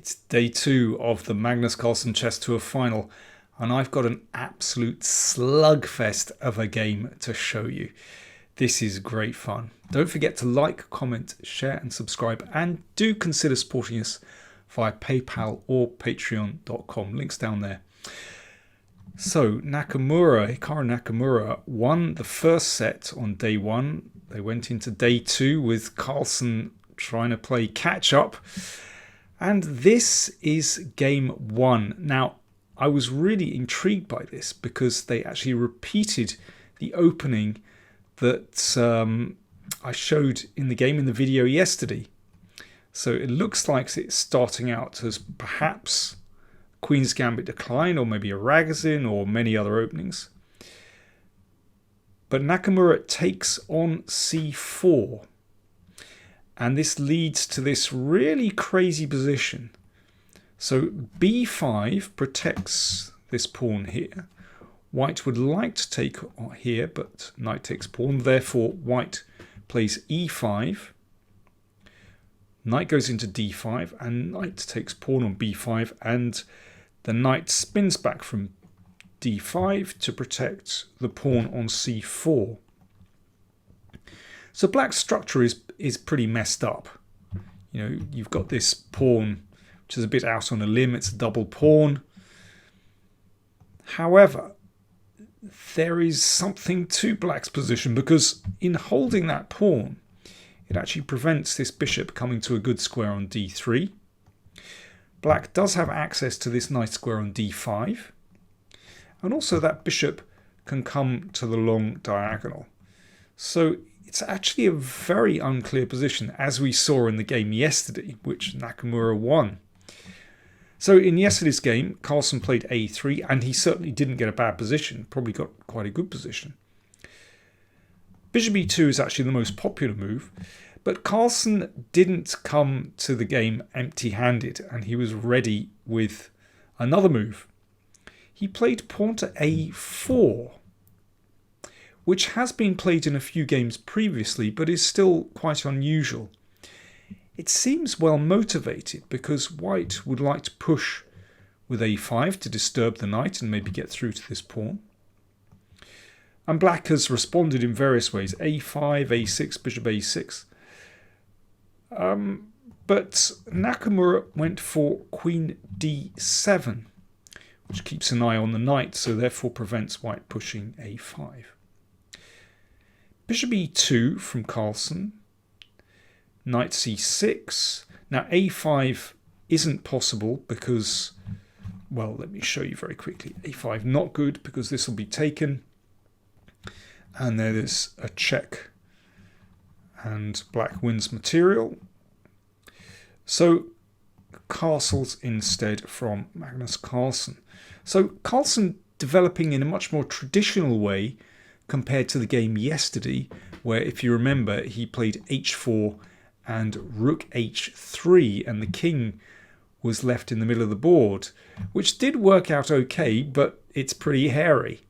It's day 2 of the Magnus Carlsen Chess Tour final, and I've got an absolute slugfest of a game to show you. This is great fun. Don't forget to like, comment, share and subscribe, and do consider supporting us via PayPal or Patreon.com. Links down there. So Hikaru Nakamura won the first set on day 1. They went into day 2 with Carlsen trying to play catch up. And this is game 1. Now, I was really intrigued by this because they actually repeated the opening that I showed in the game in the video yesterday. So it looks like it's starting out as perhaps Queen's Gambit Decline, or maybe a Ragozin, or many other openings. But Nakamura takes on c4. And this leads to this really crazy position. So b5 protects this pawn here. White would like to take here, but knight takes pawn. Therefore, white plays e5. Knight goes into d5, and knight takes pawn on b5. And the knight spins back from d5 to protect the pawn on c4. So black's structure is pretty messed up. You know, you've got this pawn which is a bit out on a limb. It's a double pawn. However, there is something to black's position, because in holding that pawn, it actually prevents this bishop coming to a good square on d3. Black does have access to this nice square on d5. And also that bishop can come to the long diagonal. So it's actually a very unclear position, as we saw in the game yesterday, which Nakamura won. So in yesterday's game, Carlsen played a3, and he certainly didn't get a bad position, probably got quite a good position. Bishop e2 is actually the most popular move, but Carlsen didn't come to the game empty-handed, and he was ready with another move. He played pawn to a4, which has been played in a few games previously, but is still quite unusual. It seems well motivated because white would like to push with a5 to disturb the knight and maybe get through to this pawn. And black has responded in various ways: a5, a6, bishop a6. But Nakamura went for queen d7, which keeps an eye on the knight, so therefore prevents white pushing a5. Bishop e2 from Carlsen. Knight c6. Now a5 isn't possible because, well, let me show you very quickly. a5 not good because this will be taken. And there is a check. And black wins material. So castles instead from Magnus Carlsen. So Carlsen developing in a much more traditional way compared to the game yesterday, where, if you remember, he played h4 and rook h3, and the king was left in the middle of the board, which did work out okay, but it's pretty hairy.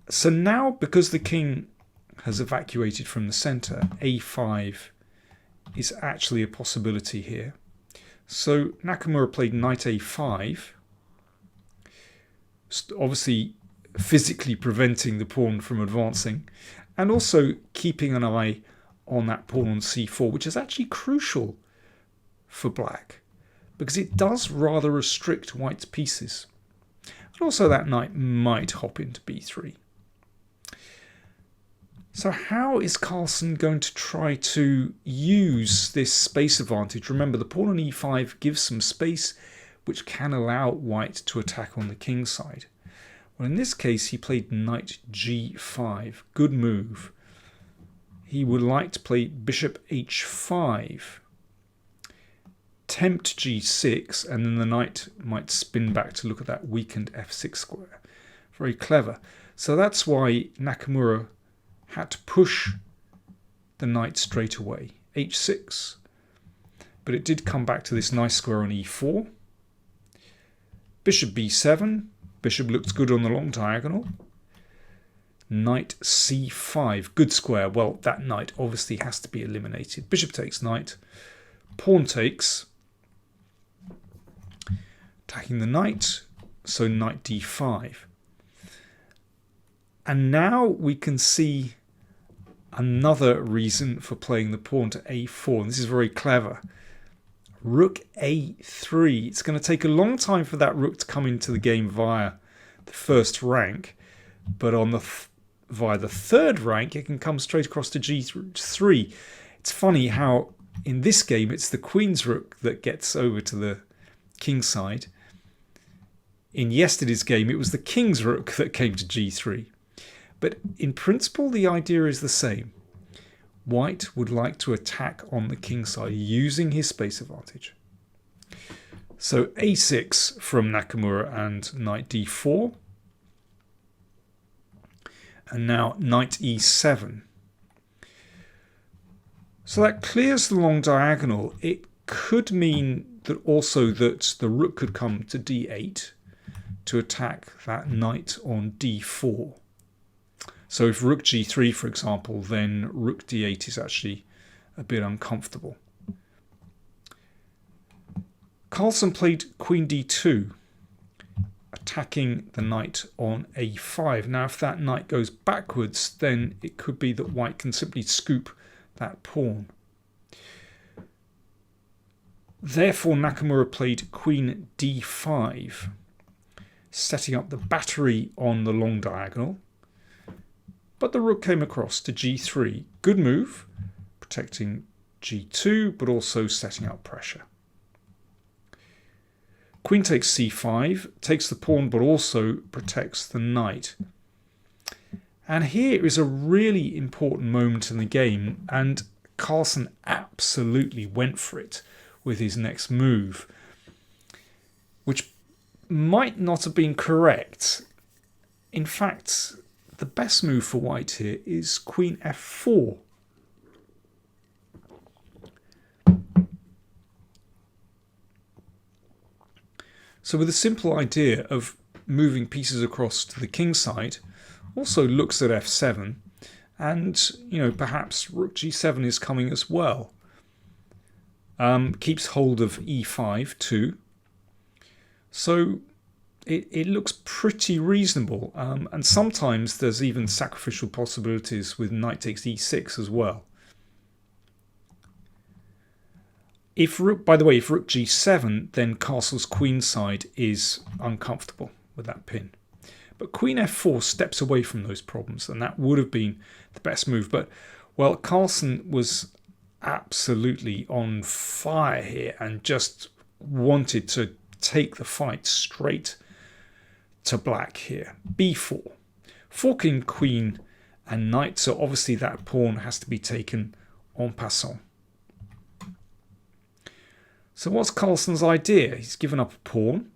So now, because the king has evacuated from the center, a5 is actually a possibility here. So Nakamura played knight a5, obviously physically preventing the pawn from advancing, and also keeping an eye on that pawn on c4, which is actually crucial for black because it does rather restrict white's pieces. And also that knight might hop into b3. So how is Carlsen going to try to use this space advantage? Remember, the pawn on e5 gives some space which can allow white to attack on the king side. Well, in this case, he played knight g5. Good move. He would like to play bishop h5. Tempt g6, and then the knight might spin back to look at that weakened f6 square. Very clever. So that's why Nakamura had to push the knight straight away. h6. But it did come back to this nice square on e4. Bishop b7. Bishop looks good on the long diagonal. Knight c5. Good square. Well, that knight obviously has to be eliminated. Bishop takes knight. pawn takes, attacking the knight, so knight d5. And now we can see another reason for playing the pawn to a4, and this is very clever. Rook a3. It's going to take a long time for that rook to come into the game via the first rank, but on the via the third rank it can come straight across to g3. It's funny how in this game it's the queen's rook that gets over to the king side. In yesterday's game it was the king's rook that came to g3. But in principle the idea is the same. White would like to attack on the king side using his space advantage. So a6 from Nakamura and knight d4. And now knight e7. So that clears the long diagonal. It could mean that also that the rook could come to d8 to attack that knight on d4. So if rook g3, for example, then rook d8 is actually a bit uncomfortable. Carlsen played queen d2, attacking the knight on a5. Now, if that knight goes backwards, then it could be that white can simply scoop that pawn. Therefore, Nakamura played queen d5, setting up the battery on the long diagonal. But the rook came across to g3. Good move, protecting g2, but also setting up pressure. Queen takes c5, takes the pawn, but also protects the knight. And here is a really important moment in the game, and Carlsen absolutely went for it with his next move, which might not have been correct. In fact, the best move for white here is queen f4. So with a simple idea of moving pieces across to the king side, also looks at f7, and perhaps rook g7 is coming as well. Keeps hold of e5 too. So it looks pretty reasonable, and sometimes there's even sacrificial possibilities with knight takes e6 as well. By the way, if rook g7, then castle's queen side is uncomfortable with that pin. But queen f4 steps away from those problems, and that would have been the best move. But, well, Carlsen was absolutely on fire here and just wanted to take the fight straight to black here. b4. Forking queen and knight, so obviously that pawn has to be taken en passant. So what's Carlsen's idea? He's given up a pawn.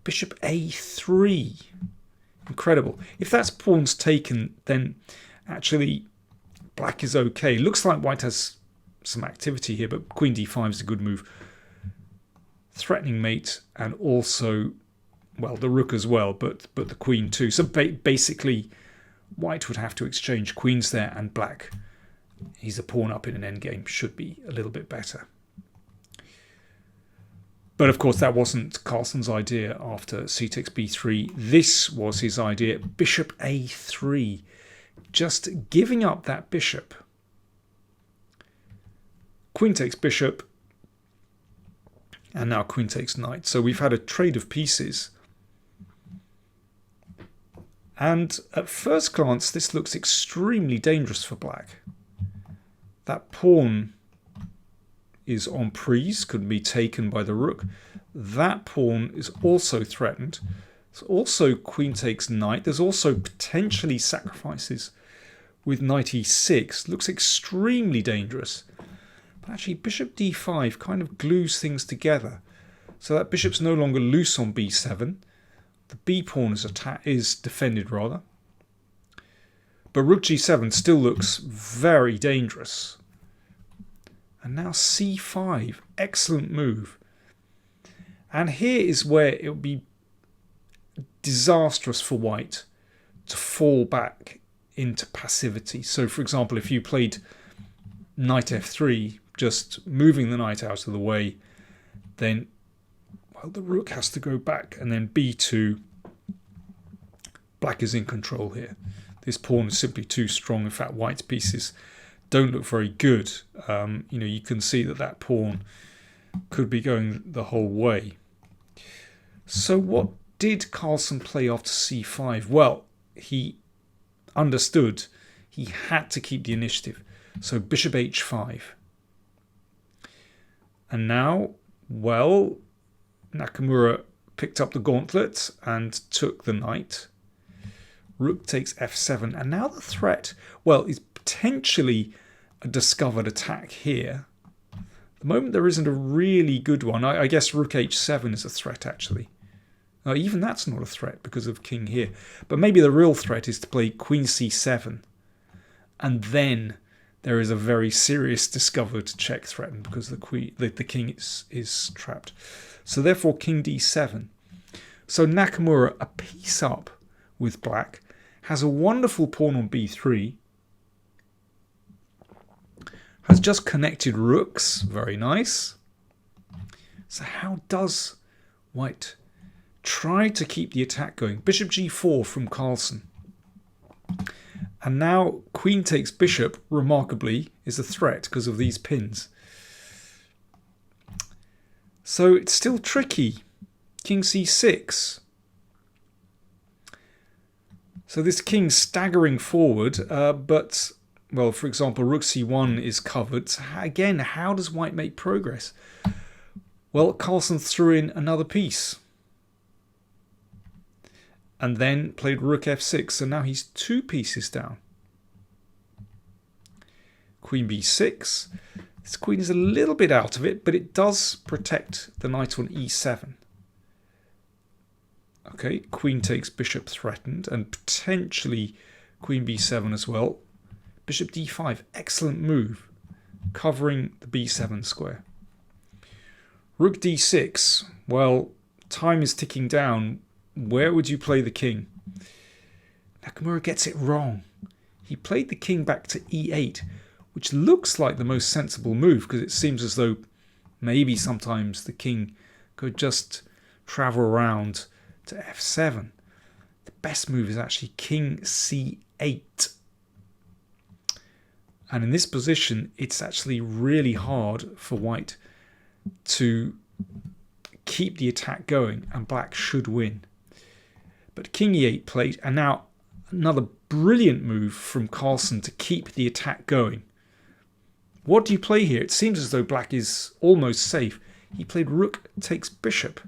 Bishop a3. Incredible. If that pawn's taken, then actually black is okay. Looks like white has some activity here, but queen d5 is a good move. Threatening mate, and also, well, the rook as well, but the queen too. So basically, white would have to exchange queens there, and black, he's a pawn up in an endgame, should be a little bit better. But of course, that wasn't Carlsen's idea after c takes b3. This was his idea, bishop a3. Just giving up that bishop. Queen takes bishop. And now queen takes knight. So we've had a trade of pieces. And at first glance, this looks extremely dangerous for black. That pawn is en prise, could be taken by the rook. That pawn is also threatened. There's also queen takes knight. There's also potentially sacrifices with knight e6. Looks extremely dangerous. But actually bishop d5 kind of glues things together. So that bishop's no longer loose on b7. The b pawn is defended rather. But rook g7 still looks very dangerous. And now c5, excellent move. And here is where it would be disastrous for white to fall back into passivity. So for example, if you played knight f3, just moving the knight out of the way, then, well, the rook has to go back, and then b2. Black is in control here. This pawn is simply too strong. In fact, white's pieces don't look very good. You can see that pawn could be going the whole way. So what did Carlsen play after c5? Well, he understood he had to keep the initiative. So bishop h5. And now, well, Nakamura picked up the gauntlet and took the knight. Rook takes f7. And now the threat, well, is potentially a discovered attack here. At the moment there isn't a really good one. I guess rook h7 is a threat, actually. Even that's not a threat because of king here. But maybe the real threat is to play queen c7. And then there is a very serious discovered check threatened because the king is trapped. So therefore king d7. So Nakamura, a piece up with black, has a wonderful pawn on b3. Has just connected rooks. Very nice. So how does white try to keep the attack going? Bishop g4 from Carlsen. And now queen takes bishop, remarkably, is a threat because of these pins. So it's still tricky. King c6. So this king's staggering forward, but, well, for example, rook c1 is covered. So again, how does white make progress? Well, Carlsen threw in another piece. And then played rook f6, so now he's 2 pieces down. Queen b6. This queen is a little bit out of it, but it does protect the knight on e7. Okay, queen takes bishop threatened, and potentially queen b7 as well. Bishop d5, excellent move, covering the b7 square. Rook d6, well, time is ticking down. Where would you play the king? Nakamura gets it wrong. He played the king back to e8, which looks like the most sensible move because it seems as though maybe sometimes the king could just travel around to f7. The best move is actually king c8. And in this position, it's actually really hard for white to keep the attack going, and black should win. But king e8 played, and now another brilliant move from Carlsen to keep the attack going. What do you play here? It seems as though black is almost safe. He played rook takes bishop.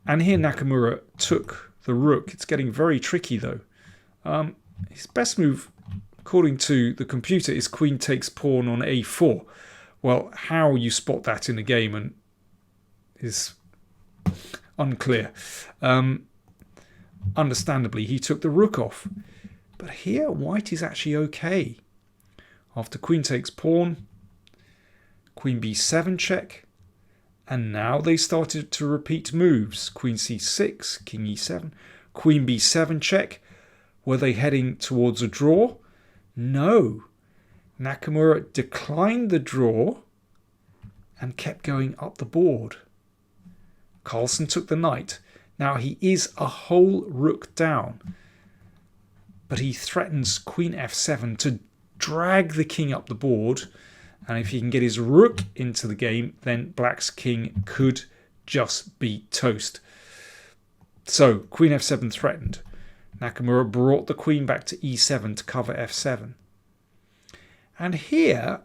And here Nakamura took the rook. It's getting very tricky though. His best move, according to the computer, is queen takes pawn on a4. Well, how you spot that in a game is unclear. Understandably, he took the rook off. But here, white is actually okay. After queen takes pawn, queen b7 check. And now they started to repeat moves. Queen c6, king e7, queen b7 check. Were they heading towards a draw? No. Nakamura declined the draw and kept going up the board. Carlsen took the knight. Now he is a whole rook down, but he threatens queen f7 to drag the king up the board, and if he can get his rook into the game, then black's king could just be toast. So queen f7 threatened. Nakamura brought the queen back to e7 to cover f7. And here,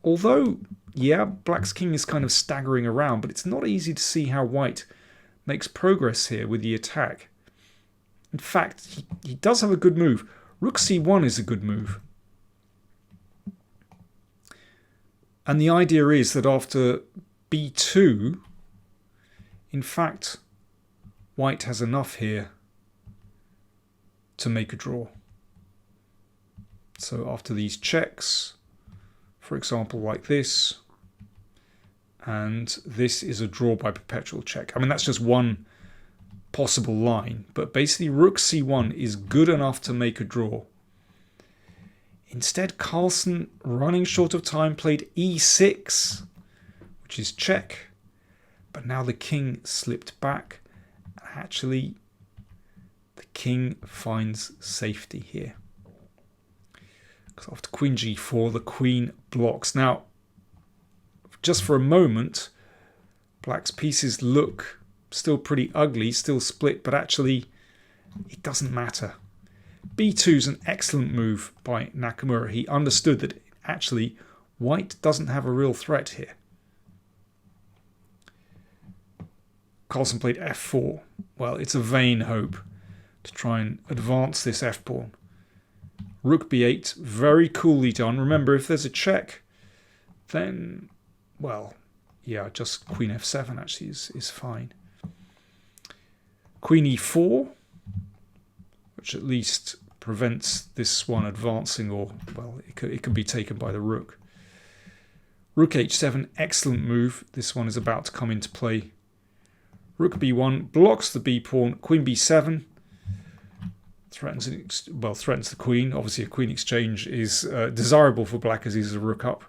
although, yeah, black's king is kind of staggering around, but it's not easy to see how white makes progress here with the attack. In fact, he does have a good move. Rook c1 is a good move. And the idea is that after b2, in fact, white has enough here to make a draw. So after these checks, for example, like this, and this is a draw by perpetual check. I mean, that's just one possible line, but basically rook c1 is good enough to make a draw. Instead, Carlsen, running short of time, played e6, which is check. But now the king slipped back. Actually, the king finds safety here. Because after queen g4, the queen blocks. Now, just for a moment, black's pieces look still pretty ugly, still split, but actually it doesn't matter. b2 is an excellent move by Nakamura. He understood that actually white doesn't have a real threat here. Carlsen played f4. Well, it's a vain hope to try and advance this f-pawn. Rook b8, very coolly done. Remember, if there's a check, then, well, yeah, just queen f7 actually is fine. Queen e4, which at least prevents this one advancing, or, well, it could be taken by the rook. Rook h7, excellent move. This one is about to come into play. Rook b1 blocks the b pawn. Queen b7 threatens the queen. Obviously, a queen exchange is desirable for black as he's a rook up.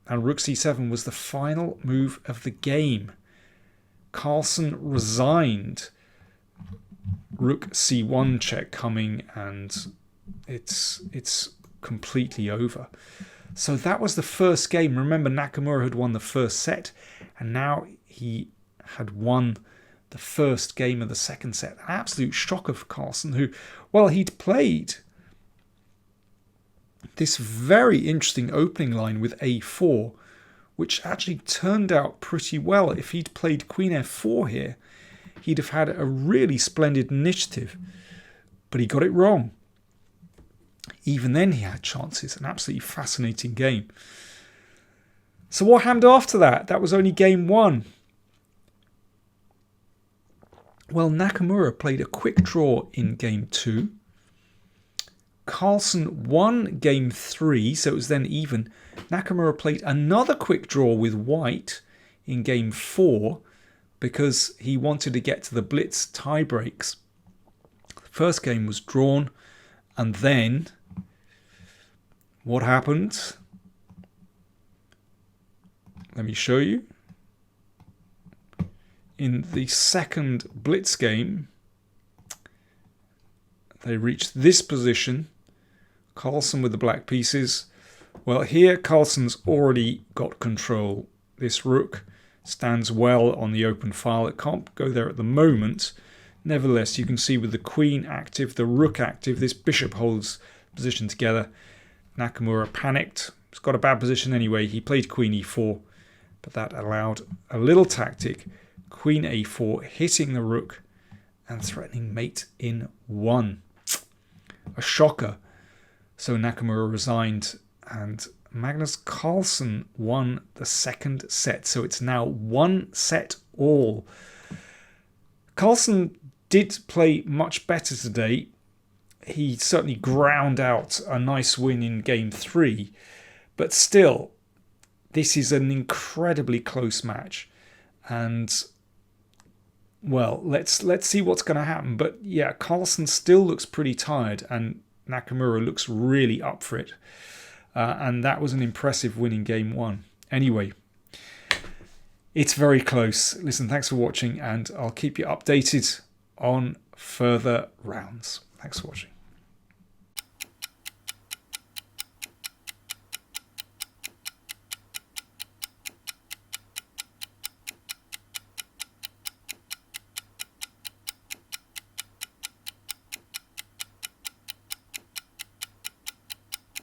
And rook c7 was the final move of the game. Carlsen resigned. Rook c1 check coming, and it's completely over. So that was the first game. Remember, Nakamura had won the first set, and now he had won the first game of the second set. An absolute shocker for Carlsen, who, well, he'd played this very interesting opening line with a4, which actually turned out pretty well. If he'd played queen f4 here, he'd have had a really splendid initiative, but he got it wrong. Even then he had chances. An absolutely fascinating game. So what happened after that? That was only game one. Well, Nakamura played a quick draw in game 2. Carlsen won game 3, so it was then even. Nakamura played another quick draw with white in game 4 because he wanted to get to the blitz tie breaks. The first game was drawn, and then what happened? Let me show you. In the second blitz game, they reached this position. Carlsen with the black pieces. Well, here Carlsen's already got control. This rook stands well on the open file. It can't go there at the moment. Nevertheless, you can see with the queen active, the rook active, this bishop holds position together. Nakamura panicked. He's got a bad position anyway. He played queen e4, but that allowed a little tactic. Queen a4, hitting the rook and threatening mate in 1. A shocker. So Nakamura resigned, and Magnus Carlsen won the second set. So it's now 1 set all. Carlsen did play much better today. He certainly ground out a nice win in game 3. But still, this is an incredibly close match. And well, let's see what's going to happen. But yeah, Carlsen still looks pretty tired, and Nakamura looks really up for it. And that was an impressive win in game 1. Anyway, it's very close. Listen, thanks for watching, and I'll keep you updated on further rounds. Thanks for watching.